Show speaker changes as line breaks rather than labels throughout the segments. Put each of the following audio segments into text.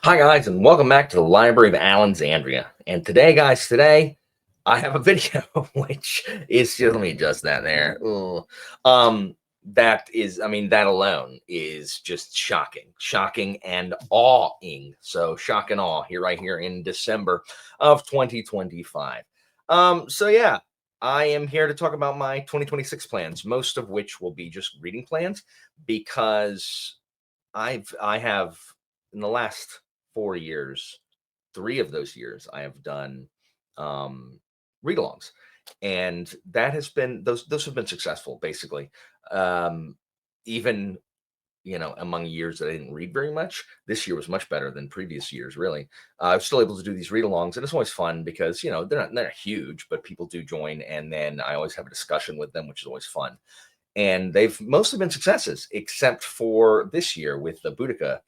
Hi guys, and welcome back to the Library of Alexandria. And today, guys, I have a video which is just let me adjust that there. Ooh. That is, I mean, that alone is just shocking and awing. So shock and awe here, right here in December of 2025. So yeah, I am here to talk about my 2026 plans, most of which will be just reading plans because I have in the last 4 years, 3 of those years, I have done read-alongs, and that has been those have been successful basically. Um, even among years that I didn't read very much, this year was much better than previous years. Really, I was still able to do these read-alongs, and it's always fun because they're not huge, but people do join, and then I always have a discussion with them, which is always fun. And they've mostly been successes, except for this year with the Boudica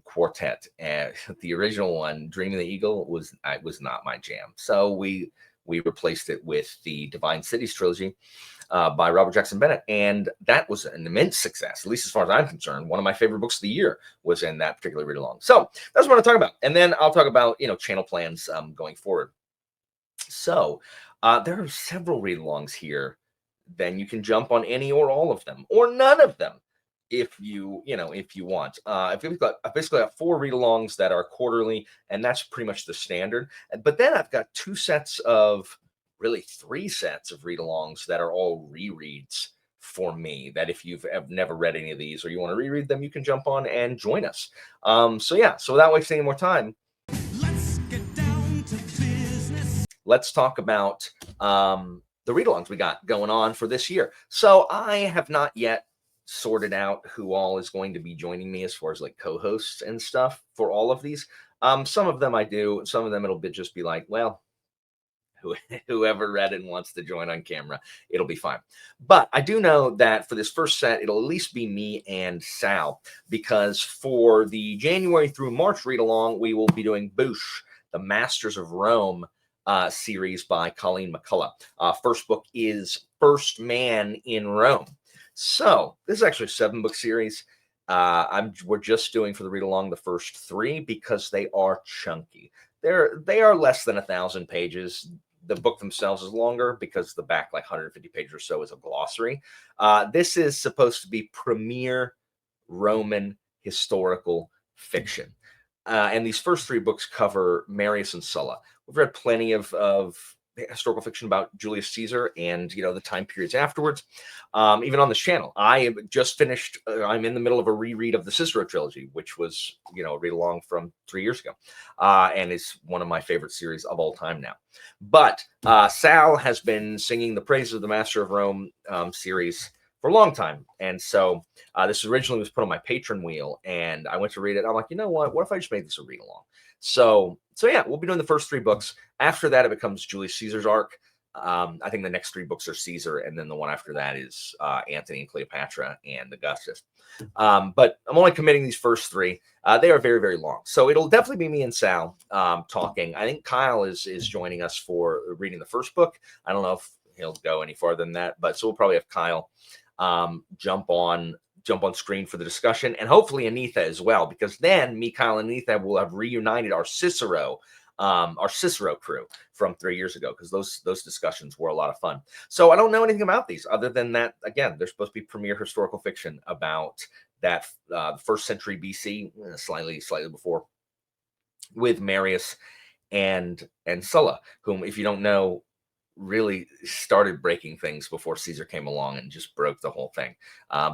quartet. And the original one, Dreaming the Eagle, was not my jam. So we replaced it with the Divine Cities trilogy by Robert Jackson Bennett, and that was an immense success. At least as far as I'm concerned, one of my favorite books of the year was in that particular read along. So that's what I'm going to talk about, and then I'll talk about channel plans going forward. So there are several read alongs here. Then you can jump on any or all of them, or none of them, if you want. I've basically got four read-alongs that are quarterly, and that's pretty much the standard. But then I've got really three sets of read-alongs that are all rereads for me. That if you've have never read any of these or you want to reread them, you can jump on and join us. So yeah, so without wasting any more time,
Let's get down to business.
let's talk about the read-alongs we got going on for this year. So I have not yet sorted out who all is going to be joining me as far as like co-hosts and stuff for all of these. Some of them I do, some of them just be like, well, whoever read it and wants to join on camera, it'll be fine. But I do know that for this first set, it'll at least be me and Sal, because for the January through March read along, we will be doing Boosh, the Masters of Rome series by Colleen McCullough. First book is First Man in Rome. So this is actually a 7-book series. We're just doing for the read along the first 3 because they are chunky. They are less than 1,000 pages. The book themselves is longer because the back, like 150 pages or so, is a glossary. This is supposed to be premier Roman historical fiction. And these first 3 books cover Marius and Sulla. We've read plenty of historical fiction about Julius Caesar and the time periods afterwards. Even on this channel, I have just finished. I'm in the middle of a reread of the Cicero trilogy, which was a read along from 3 years ago, and is one of my favorite series of all time now. But Sal has been singing the praises of the Master of Rome series for a long time, and so this originally was put on my patron wheel, and I went to read it. I'm like, you know what? What if I just made this a read along? So yeah, we'll be doing the first 3 books. After that, it becomes Julius Caesar's arc. I think the next 3 books are Caesar, and then the one after that is Antony and Cleopatra and Augustus. But I'm only committing these first 3. They are very, very long, so it'll definitely be me and Sal talking. I think Kyle is joining us for reading the first book. I don't know if he'll go any farther than that, but so we'll probably have Kyle jump on screen for the discussion, and hopefully Anitha as well, because then me, Kyle, and Anitha will have reunited our Cicero crew from 3 years ago, because those discussions were a lot of fun. So I don't know anything about these other than that, again, they're supposed to be premier historical fiction about that first century BC, slightly before, with Marius and Sulla, whom, if you don't know, really started breaking things before Caesar came along and just broke the whole thing.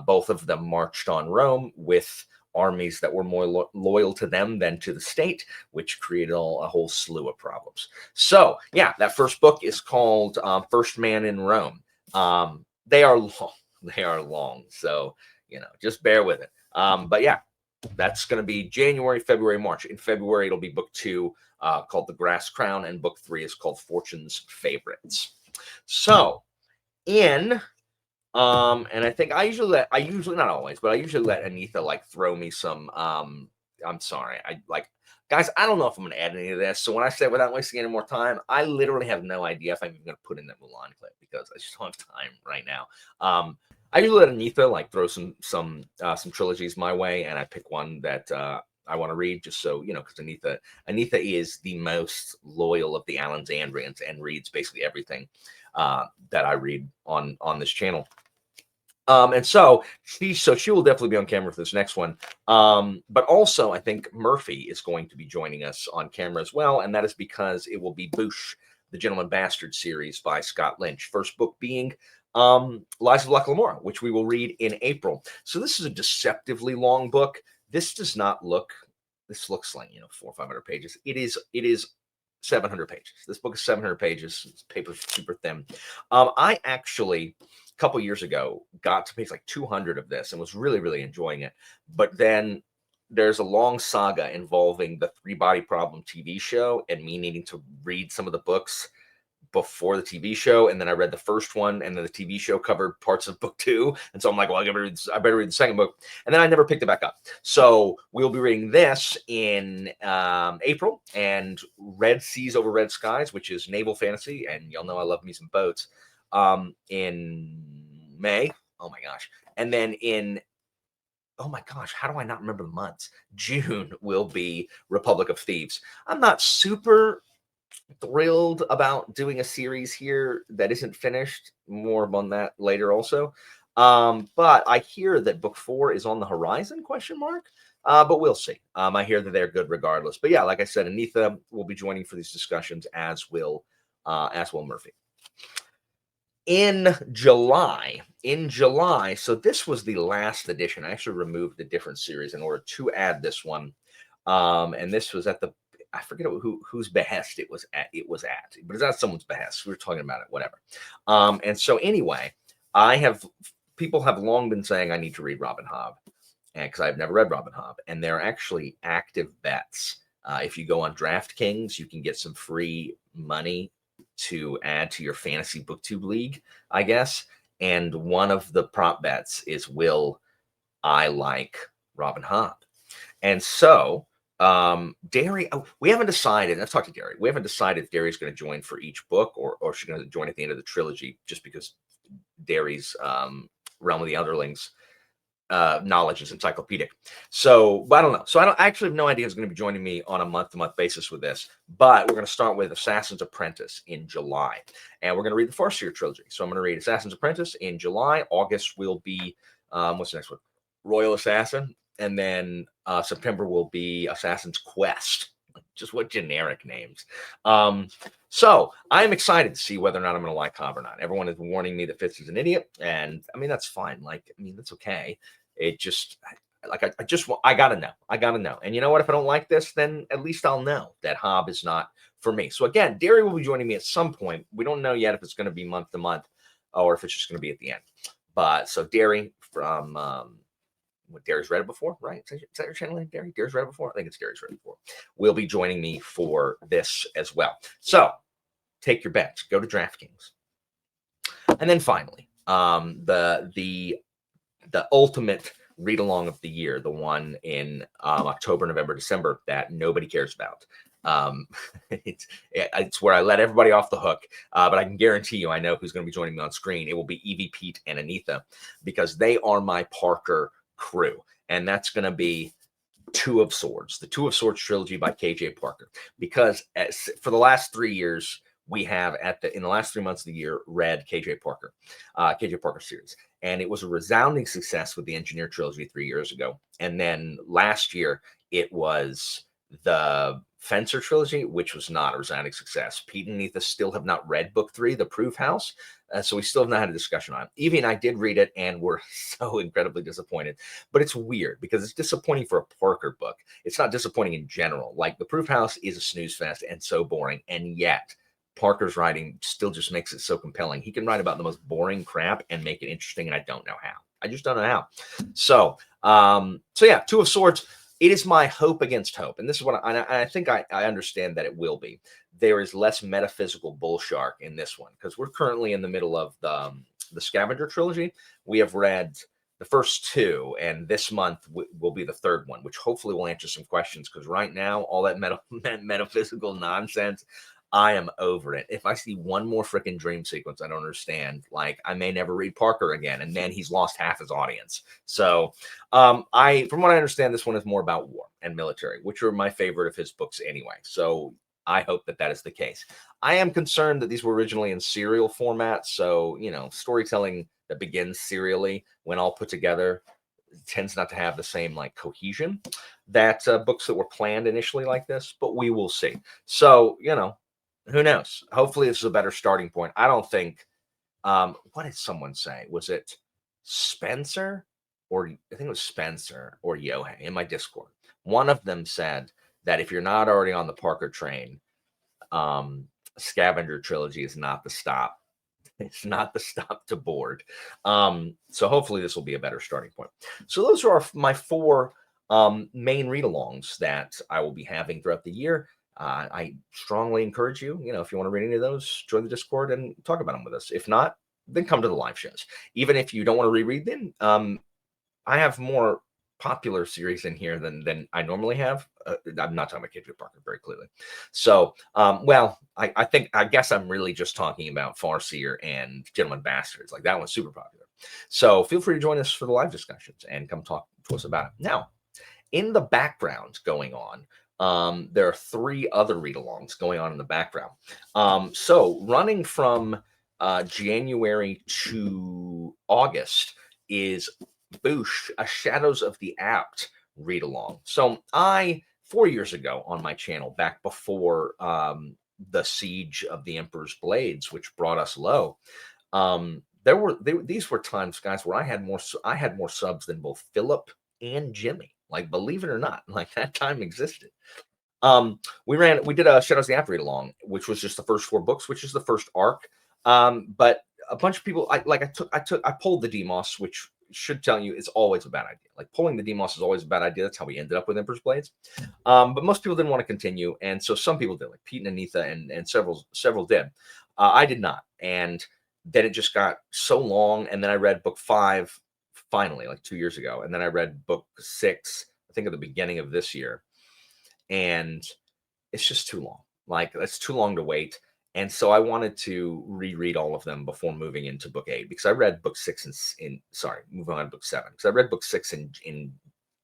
Both of them marched on Rome with armies that were more loyal to them than to the state, which created a whole slew of problems. So yeah, that first book is called First Man in Rome. They are long. They are long. So, just bear with it. But yeah, that's going to be January, February, March. In February, it'll be book 2 called The Grass Crown, and book 3 is called Fortune's Favorites. So, and I think I usually not always, but I usually let Anitha like throw me some. I'm sorry, guys. I don't know if I'm going to add any of this. So when I say without wasting any more time, I literally have no idea if I'm even going to put in that Mulan clip because I just don't have time right now. I usually let Anitha like throw some trilogies my way, and I pick one that I want to read, just so you know, because Anita is the most loyal of the Alexandrians and reads basically everything that I read on this channel. And so she will definitely be on camera for this next one. But also I think Murphy is going to be joining us on camera as well, and that is because it will be Boosh, the Gentleman Bastard series by Scott Lynch. First book being Lies of Locke Lamora, which we will read in April. So this is a deceptively long book. This does not look. This looks like 400 or 500 pages. It is 700 pages. This book is 700 pages. It's paper super thin. I actually a couple years ago got to page like 200 of this and was really, really enjoying it. But then there's a long saga involving the Three Body Problem TV show and me needing to read some of the books before the TV show, and then I read the first one, and then the TV show covered parts of book 2, and so I'm like, well, I better read the second book, and then I never picked it back up. So we'll be reading this in April, and Red Seas Over Red Skies, which is naval fantasy, and y'all know I love me some boats, in May. Oh my gosh. And then oh my gosh, how do I not remember the months? June will be Republic of Thieves. I'm not super thrilled about doing a series here that isn't finished. More on that later also. But I hear that book 4 is on the horizon, question mark. But we'll see. I hear that they're good regardless. But yeah, like I said, Anita will be joining for these discussions, as will Murphy. In July, so this was the last edition. I actually removed a different series in order to add this one. And this was at I forget whose behest it was at, but it's at someone's behest. We were talking about it, whatever. And so anyway, people have long been saying I need to read Robin Hobb, and because I've never read Robin Hobb, and there are actually active bets. If you go on DraftKings, you can get some free money to add to your fantasy booktube league, I guess. And one of the prop bets is, will I like Robin Hobb? And so Derry, we haven't decided. Let's talk to Derry. We haven't decided if Derry's going to join for each book or she's going to join at the end of the trilogy, just because Derry's Realm of the Underlings knowledge is encyclopedic. So, but I don't know. So I actually have no idea who's going to be joining me on a month-to-month basis with this. But we're going to start with Assassin's Apprentice in July, and we're going to read the Farseer trilogy. So I'm going to read Assassin's Apprentice in July. August will be what's the next one? Royal Assassin. And then September will be Assassin's Quest. Just what generic names. So I'm excited to see whether or not I'm going to like Hobb or not. Everyone is warning me that Fitz is an idiot, and I mean that's fine. That's okay. It just I gotta know. I gotta know. And you know what? If I don't like this, then at least I'll know that Hobb is not for me. So again, Derry will be joining me at some point. We don't know yet if it's going to be month to month or if it's just going to be at the end. But so Derry from what Derry's read it before, right? Is that your channel name, Derry? Derry's read it before? I think it's Derry's read it before. Will be joining me for this as well. So take your bets. Go to DraftKings. And then finally, the ultimate read along of the year, the one in October, November, December that nobody cares about. It's where I let everybody off the hook, but I can guarantee you I know who's going to be joining me on screen. It will be Evie, Pete, and Anita, because they are my Parker crew, and that's going to be Two of Swords, the Two of Swords trilogy by KJ Parker. Because for the last 3 years, we have in the last 3 months of the year read KJ Parker series, and it was a resounding success with the Engineer trilogy 3 years ago, and then last year it was the Fencer trilogy, which was not a resounding success. Pete and Anita still have not read book 3, The Proof House, so we still have not had a discussion on it. Evie and I did read it, and we're so incredibly disappointed. But it's weird because it's disappointing for a Parker book. It's not disappointing in general. Like, The Proof House is a snooze fest and so boring, and yet Parker's writing still just makes it so compelling. He can write about the most boring crap and make it interesting, and I don't know how. I just don't know how. So yeah, Two of Swords. It is my hope against hope, and this is what I think I understand that it will be. There is less metaphysical bull shark in this one because we're currently in the middle of the Scavenger trilogy. We have read the first 2, and this month will be the third one, which hopefully will answer some questions, because right now all that metaphysical nonsense, I am over it. If I see one more freaking dream sequence, I don't understand. Like, I may never read Parker again, and then he's lost half his audience. So, from what I understand, this one is more about war and military, which are my favorite of his books anyway. So, I hope that that is the case. I am concerned that these were originally in serial format, so storytelling that begins serially when all put together tends not to have the same like cohesion that books that were planned initially like this. But we will see. So who knows? Hopefully, this is a better starting point. I don't think. What did someone say? Was it Spencer or I think it was Spencer or Yohei in my Discord? One of them said that if you're not already on the Parker train, Scavenger Trilogy is not the stop. It's not the stop to board. So hopefully this will be a better starting point. So those are my four main read-alongs that I will be having throughout the year. I strongly encourage you, if you want to read any of those, join the Discord and talk about them with us. If not, then come to the live shows. Even if you don't want to reread them, I have more popular series in here than I normally have. I'm not talking about Kid Parker very clearly. So, I guess I'm really just talking about Farseer and Gentleman Bastards. Like that one's super popular. So feel free to join us for the live discussions and come talk to us about it. Now, in the background going on, there are three other read-alongs going on in the background. So running from January to August is Boosh, a Shadows of the Apt read along. So 4 years ago on my channel, back before the Siege of the Emperor's Blades, which brought us low, these were times, guys, where I had more subs than both Philip and Jimmy. Like, believe it or not, like that time existed. We did a Shadows of the Apt read along, which was just the first 4 books, which is the first arc. But a bunch of people, I pulled the Demos, which should tell you it's always a bad idea. Like pulling the Demos is always a bad idea. That's how we ended up with Emperor's Blades. But most people didn't want to continue, and so some people did, like Pete and Anitha, and several did. I did not, and then it just got so long. And then I read book 5 finally, like 2 years ago, and then I read book 6, I think at the beginning of this year, and it's just too long. Like it's too long to wait. And so I wanted to reread all of them before moving into book 8, because I read book 6 moving on to book 7, because I read book 6 in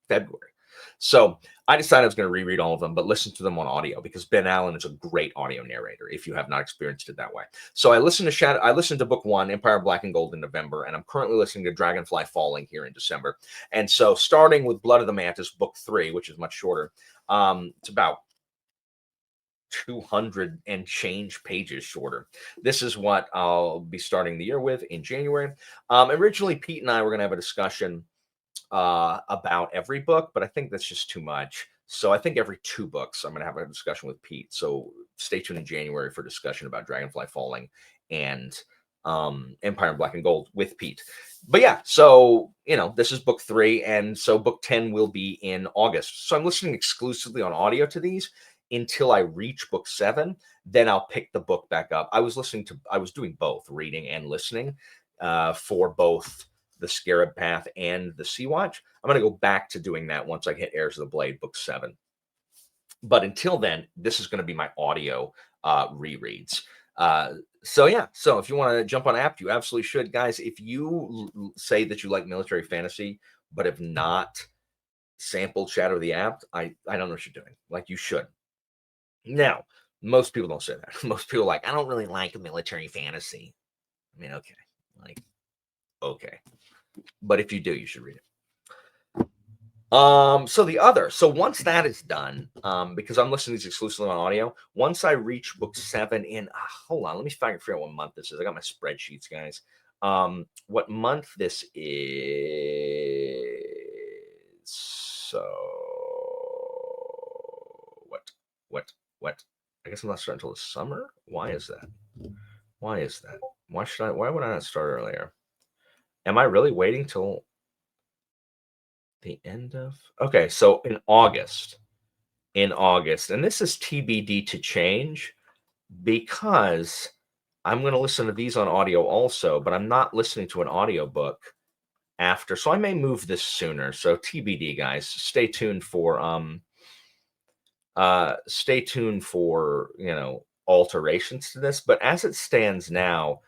February. So I decided I was going to reread all of them, but listen to them on audio, because Ben Allen is a great audio narrator if you have not experienced it that way. So I listened to book 1, Empire Black and Gold, in November, and I'm currently listening to Dragonfly Falling here in December. And so starting with Blood of the Mantis, book 3, which is much shorter, it's about 200 and change pages shorter. This is what I'll be starting the year with in January. Originally, Pete and I were going to have a discussion about every book, but I think that's just too much. So I think every 2 books I'm going to have a discussion with Pete. So stay tuned in January for discussion about Dragonfly Falling and Empire Black and Gold with Pete. But yeah, so this is book 3, and so book 10 will be in August. So I'm listening exclusively on audio to these until I reach book 7. Then I'll pick the book back up. I was doing both reading and listening for both the Scarab Path and the Sea Watch. I'm going to go back to doing that once I hit Heirs of the Blade book 7. But until then, this is going to be my audio rereads. So if you want to jump on Apt, you absolutely should, guys. If you say that you like military fantasy but have not sampled Shadow of the Apt, I don't know what you're doing. Like, you should. Now, most people don't say that. Most people are like, I don't really like military fantasy. I mean, okay. But if you do, you should read it. So once that is done, because I'm listening to these exclusively on audio, once I reach book 7 hold on, let me figure out what month this is. I got my spreadsheets, guys. What month this is. So what? I guess I'm not starting until the summer. Why is that? Why would I not start earlier? Am I really waiting till the end of? Okay, so in August, and this is TBD to change, because I'm going to listen to these on audio also, but I'm not listening to an audiobook after, so I may move this sooner. So TBD, guys. Stay tuned for alterations to this, but as it stands now,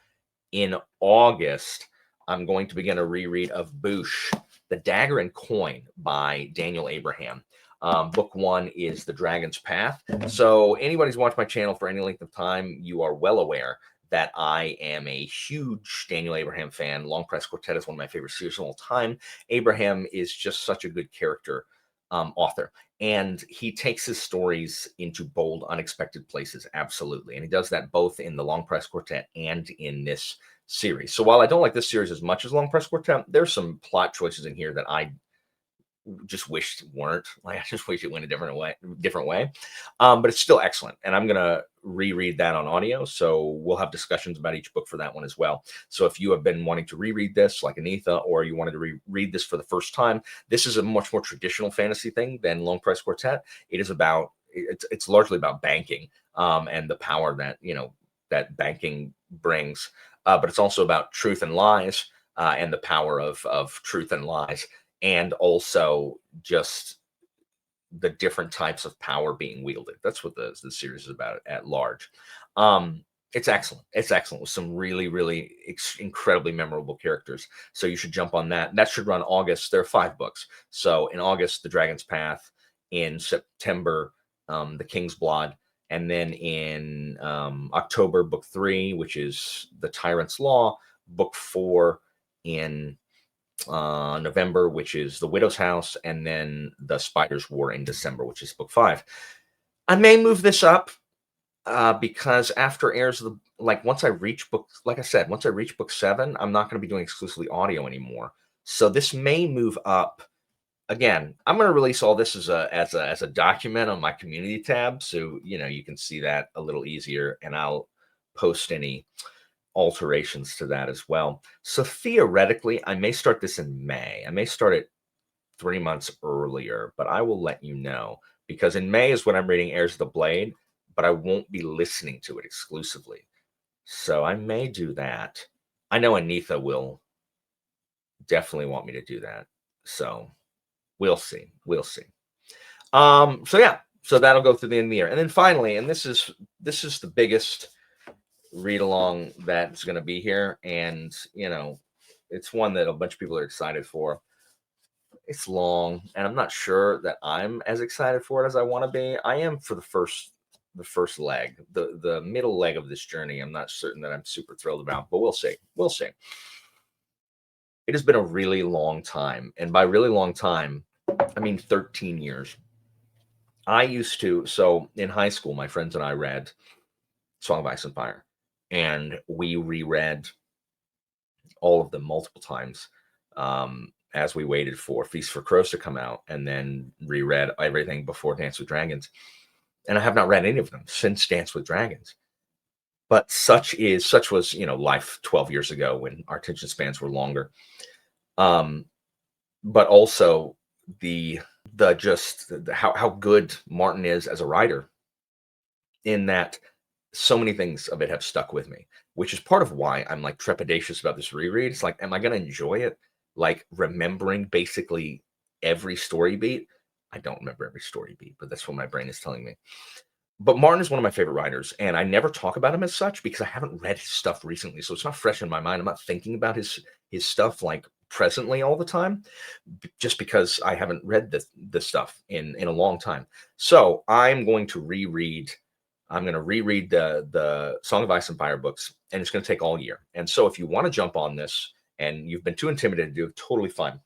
in August, I'm going to begin a reread of Boosh, The Dagger and Coin by Daniel Abraham. Book one is The Dragon's Path. So anybody who's watched my channel for any length of time, you are well aware that I am a huge Daniel Abraham fan. Long Press Quartet is one of my favorite series of all time. Abraham is just such a good character author. And he takes his stories into bold, unexpected places, absolutely. And he does that both in the Long Press Quartet and in this series. So while I don't like this series as much as Long Press Quartet, there's some plot choices in here that I just wished weren't. Like, I just wish it went a different way. But it's still excellent, and I'm gonna reread that on audio. So we'll have discussions about each book for that one as well. So if you have been wanting to reread this, like Anitha, or you wanted to reread this for the first time, this is a much more traditional fantasy thing than Long Press Quartet. It is about it's largely about banking and the power that that banking brings, but it's also about truth and lies and the power of truth and lies, and also just the different types of power being wielded. That's what the series is about at large. It's excellent. It's excellent with some really, really incredibly memorable characters. So you should jump on that. That should run August. There are 5 books. So in August, The Dragon's Path. In September, The King's Blood. And then in October, book 3, which is The Tyrant's Law. Book 4 in November, which is The Widow's House, and then The Spider's War in December, which is book 5. I may move this up because after Heirs of the, like, once I reach book, like I said, once I reach book 7, I'm not going to be doing exclusively audio anymore. So this may move up. Again, I'm going to release all this as a document on my community tab, so you can see that a little easier, and I'll post any alterations to that as well. So theoretically, I may start this in May. I may start it 3 months earlier, but I will let you know, because in May is when I'm reading Heirs of the Blade, but I won't be listening to it exclusively. So I may do that. I know Anitha will definitely want me to do that. So we'll see. We'll see. So yeah, so that'll go through the end of the year. And then finally, and this is the biggest read along that's going to be here, and it's one that a bunch of people are excited for. It's long, and I'm not sure that I'm as excited for it as I want to be. I am for the first leg. The middle leg of this journey, I'm not certain that I'm super thrilled about, but we'll see. It has been a really long time, and by really long time, I mean 13 years. So in high school, my friends and I read Song of Ice and Fire, and we reread all of them multiple times as we waited for Feast for Crows to come out, and then reread everything before Dance with Dragons. And I have not read any of them since Dance with Dragons. But such was life 12 years ago when our attention spans were longer. But also how good Martin is as a writer, in that so many things of it have stuck with me, which is part of why I'm like trepidatious about this reread. It's like, am I going to enjoy it? Like, remembering basically every story beat. I don't remember every story beat, but that's what my brain is telling me. But Martin is one of my favorite writers, and I never talk about him as such because I haven't read his stuff recently. So it's not fresh in my mind. I'm not thinking about his stuff like presently all the time, just because I haven't read this stuff in a long time. So I'm going to reread the Song of Ice and Fire books, and it's going to take all year. And so if you want to jump on this and you've been too intimidated to do it, totally fine.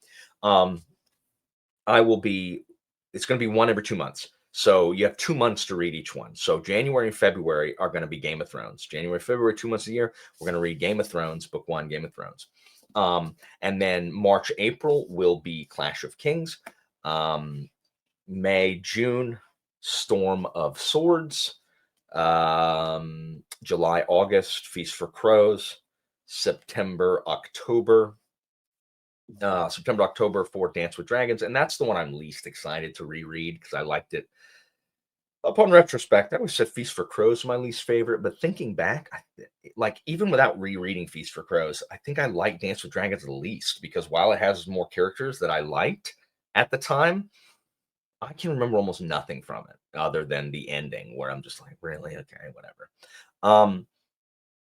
It's going to be one every 2 months. So you have 2 months to read each one. So January and February are going to be Game of Thrones. January, February, 2 months a year, we're going to read Game of Thrones, book 1, Game of Thrones. And then March, April will be Clash of Kings. May, June, Storm of Swords. July, August, Feast for Crows. September, October for Dance with Dragons. And that's the one I'm least excited to reread because I liked it. Upon retrospect, I always said Feast for Crows my least favorite, but thinking back, like, even without rereading Feast for Crows, I think I like Dance with Dragons the least, because while it has more characters that I liked at the time, I can remember almost nothing from it other than the ending where I'm just like, really? Okay, whatever. Um,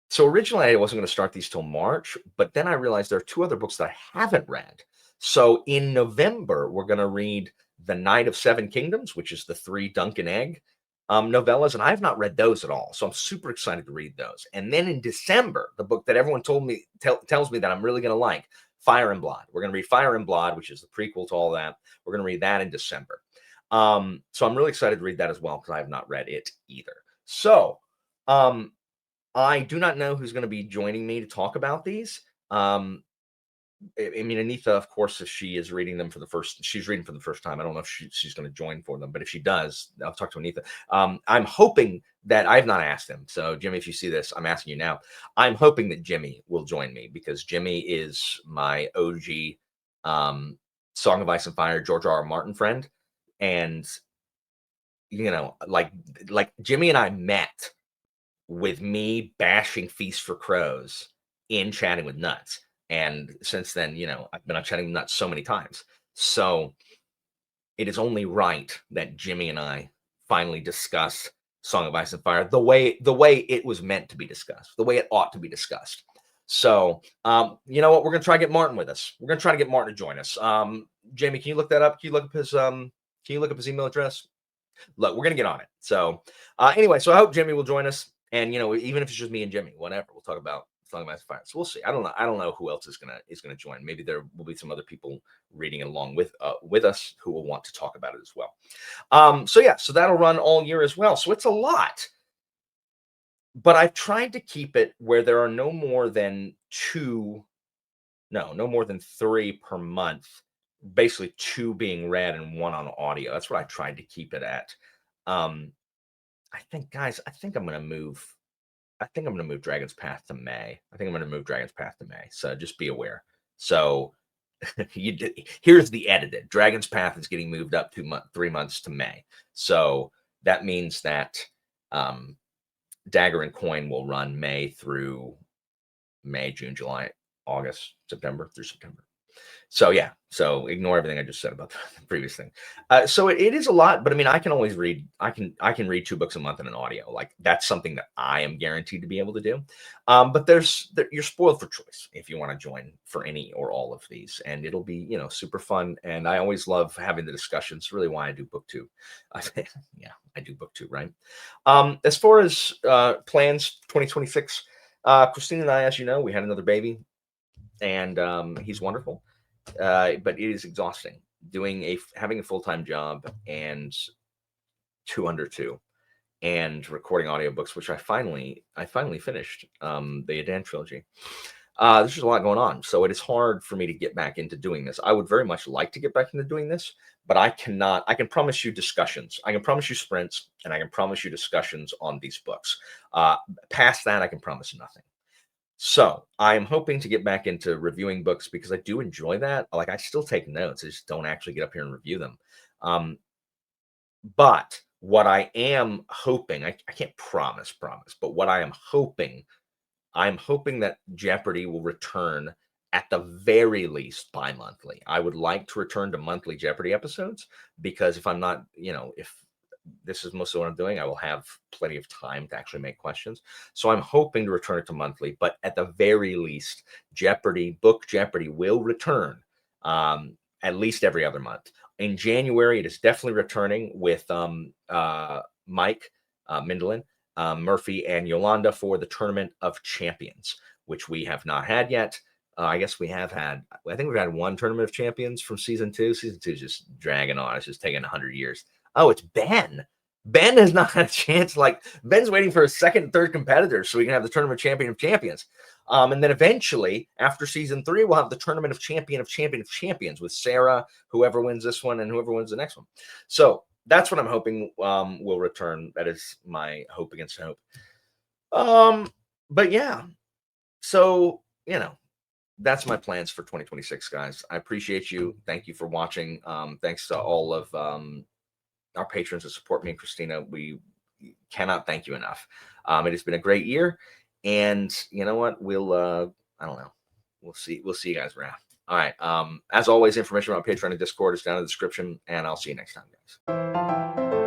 so originally I wasn't going to start these till March, but then I realized there are two other books that I haven't read. So in November, we're going to read The Night of Seven Kingdoms, which is the three Dunk and Egg novellas, and I have not read those at all. So I'm super excited to read those. And then in December, the book that everyone tells me that I'm really going to like, Fire and Blood. We're going to read Fire and Blood, which is the prequel to all that. We're going to read that in December. So I'm really excited to read that as well because I have not read it either. So I do not know who's going to be joining me to talk about these. I mean, Anita, of course, if she is reading them for the first, she's reading for the first time. I don't know if she's going to join for them, but if she does, I'll talk to Anita. I'm hoping that I've not asked him. So, Jimmy, if you see this, I'm asking you now. I'm hoping that Jimmy will join me because Jimmy is my OG Song of Ice and Fire George R. R. Martin friend, and like Jimmy and I met with me bashing Feast for Crows in Chatting with Nuts. And since then, I've been on Chatting with Nuts so many times. So it is only right that Jimmy and I finally discuss Song of Ice and Fire the way it was meant to be discussed, the way it ought to be discussed. So you know what? We're gonna try to get Martin with us. We're gonna try to get Martin to join us. Jamie, can you look that up? Can you look up his email address? Look, we're gonna get on it. So anyway, so I hope Jimmy will join us. And even if it's just me and Jimmy, whatever, we'll talk about Fire. So we'll see. I don't know who else is gonna join. Maybe there will be some other people reading along with us who will want to talk about it as well. So yeah, so that'll run all year as well. So it's a lot. But I've tried to keep it where there are no more than no more than three per month, basically two being read and one on audio. That's what I tried to keep it at. Um, I think, guys, I think I'm gonna move Dragon's Path to May. I think I'm gonna move Dragon's Path to May. So just be aware. So here's the edited. Dragon's Path is getting moved up 3 months to May. So that means that um, Dagger and Coin will run May, June, July, August, September through September. So yeah, so ignore everything I just said about the previous thing. So it is a lot, but I mean, I can always read. I can read 2 books a month in an audio. Like that's something that I am guaranteed to be able to do. But you're spoiled for choice if you want to join for any or all of these, and it'll be super fun. And I always love having the discussions. Really, why I do book 2. Yeah, I do book 2, right? As far as plans, 2026. Christine and I, as you know, we had another baby, and he's wonderful. But it is exhausting having a full-time job and 2 under 2 and recording audiobooks, which I finally finished the Adan trilogy. There's just a lot going on, so it is hard for me to get back into doing this. I would very much like to get back into doing this, but I cannot. I can promise you discussions. I can promise you sprints, and I can promise you discussions on these books. Past that, I can promise nothing. So I am hoping to get back into reviewing books because I do enjoy that. Like I still take notes. I just don't actually get up here and review them. But what I am hoping, I can't promise, but what I am hoping, I'm hoping that Jeopardy will return at the very least bi-monthly. I would like to return to monthly Jeopardy episodes because if I'm not, if this is mostly what I'm doing, I will have plenty of time to actually make questions. So I'm hoping to return it to monthly, but at the very least, Book Jeopardy will return at least every other month. In January, it is definitely returning with Mike Mindlin, Murphy, and Yolanda for the Tournament of Champions, which we have not had yet. I guess we have had. I think we've had one Tournament of Champions from season 2. Season 2 is just dragging on. It's just taking 100 years. Oh, it's Ben. Ben has not had a chance. Like Ben's waiting for a second and third competitor so we can have the Tournament of Champions. And then eventually, after season 3, we'll have the Tournament of Champions with Sarah, whoever wins this one and whoever wins the next one. So that's what I'm hoping will return. That is my hope against hope. But yeah, so that's my plans for 2026, guys. I appreciate you. Thank you for watching. Thanks to all of our patrons that support me and Christina. We cannot thank you enough. It has been a great year, and you know what? We'll I don't know. We'll see you guys around. All right. As always, information about Patreon and Discord is down in the description, and I'll see you next time, guys.